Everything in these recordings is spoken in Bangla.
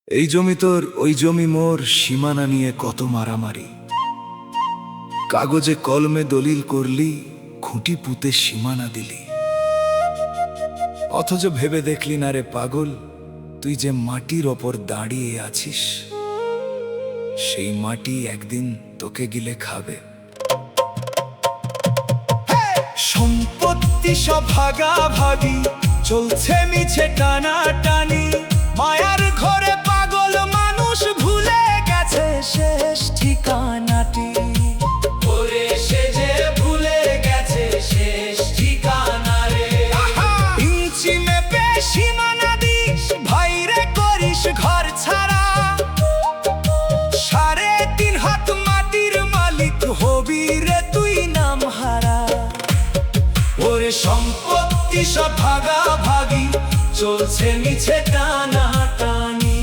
এই জমি তোর ওই জমি মোর, সীমানা নিয়ে কত মারামারি। কাগজে কলমে দলিল করলি, খুঁটি পুঁতে সীমানা দিলি। অথচ ভেবে দেখলি না রে পাগল, তুই যে মাটির ওপর দাঁড়িয়ে আছিস, সেই মাটি একদিন তোকে গিলে খাবে। সম্পত্তি সব ভাগাভাগি, চলছে মিছে টানাটানি। মায়ার ঘরে পাগল মানুষ ভুলে গেছে শেষ ঠিকানাটি। ওরে সে যে ভুলে গেছে শেষ ঠিকানা রে। ইঞ্চি মেপে সীমানা দিস, ভাইরে করিস ঘর ছাড়া। 3.5 হাত মাটির মালিক হবি রে তুই নাম হারা। ওরে সম্পত্তি সব ভাগাভাগি, চলছে মিছে টানাটানি।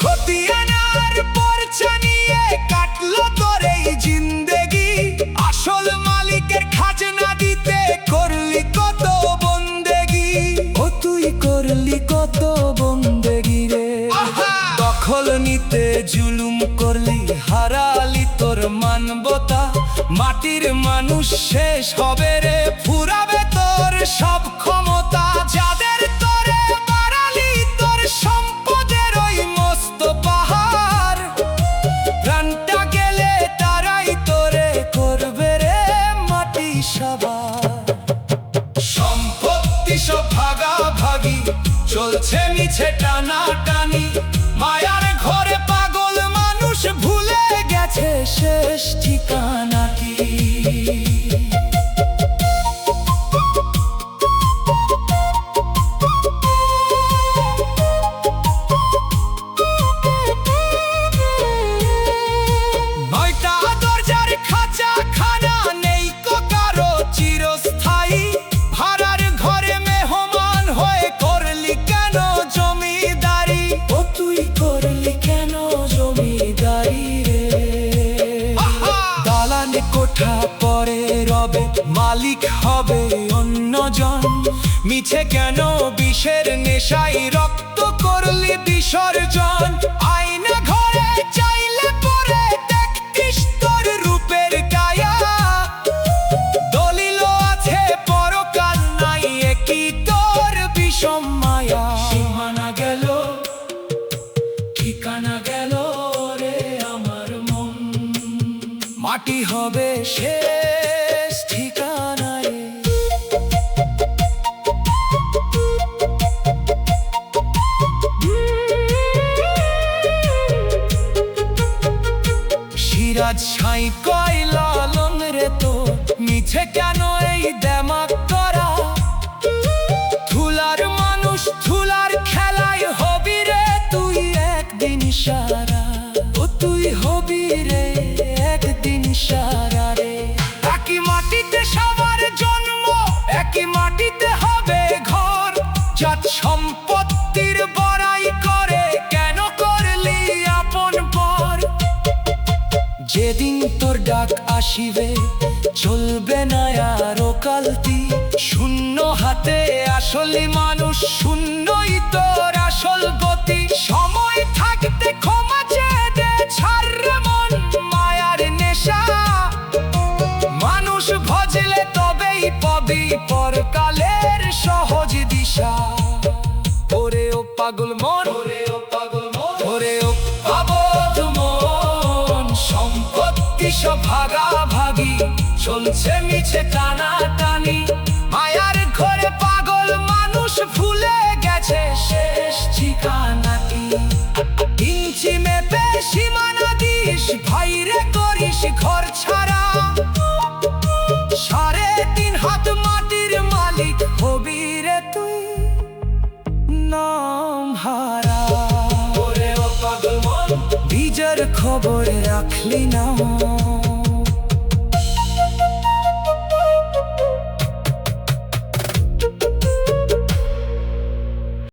খতিয়ানার পরচা নিয়ে কাটলো তোর এই জিন্দেগি। আসল মালিকের খাজনা দিতে করলি কত বন্দেগি। ও তুই করলি কত বন্দেগি রে। দখল নিতে জুলুম করলি, হারালি তোর মানবতা। মাটির মানুষ শেষ হবে রে, ফুরাবে তোর সব ক্ষমতা। যাদের তোরে মারালি, তোর সম্পদের ওই মস্ত পাহাড়। প্রাণটা গেলে তারাই তোরে করবে রে মাটি সাবার। সম্পত্তি সব ভাগাভাগি, চলছে মিছে টানাটানি। মায়ার ঘরে পাগল মানুষ ভুলে গেছে শেষ ঠিকানাটি। নয়টা দরজার খাঁচা খানা, নেই কো কারো চিরস্থায়ী। ভাড়ার ঘরে মেহমান হয়ে করলি কেন জমিদারি। ও তুই করলি কেন জমিদারি রে। দালানে কোঠা পরে রবে, মালিক হবে অন্যজন। মিছে কেন বিষের নেশায় রক্ত করলি বিসর্জন। আয়না ঘরে চাইলে পরে দেখতিস তোর রূপের কায়া। দলিল আছে পরকাল নাই, একই তোর বিষম মায়া। সীমানা গেল, ঠিকানা গেল রে আমার মন। মাটি হবে শেষ ঠিকানা রে। সিরাজ ছাই কয় লালন রে, তো মিছে কেন এই দেমাক করা। ধুলার মানুষ ধুলার খেলায় হবি রে তুই একদিন সারা। ও তুই হবি রে একদিন সারা রে। একই মাটিতে সবার জন্ম, একই মাটিতে হবে ঘর। জাত সম্পত্তির বড়াই করে কেন করলি আপন পর। যেদিন তোর ডাক আসিবে, চলবে না আর ওকালতি। শূন্য হাতে আসলে মানুষ, শূন্যই তোর আসল গতি। সময় থাকতে ক্ষমা চেয়ে দে, ছাড় রে মন মায়ার নেশা। মানুষ ভজলে তবেই পাবি পরকালের সহজ দিশা। ওরে ও পাগল মন, ওরে ও পাগল মন, ওরে ও অবোধ মন। সম্পত্তি সব ভাগাভাগি, চলছে মিছে টানাটানি। মায়ার ঘরে পাগল মানুষ ভুলে গেছে শেষ ঠিকানাটি। ইঞ্চি মেপে সীমানা দিস, ভাইরে করিস ঘর ছাড়া। 3.5 হাত মাটির মালিক হবি রে তুই নাম হারা। ওরে ও পাগল মন, বীজের খবর রাখলি না।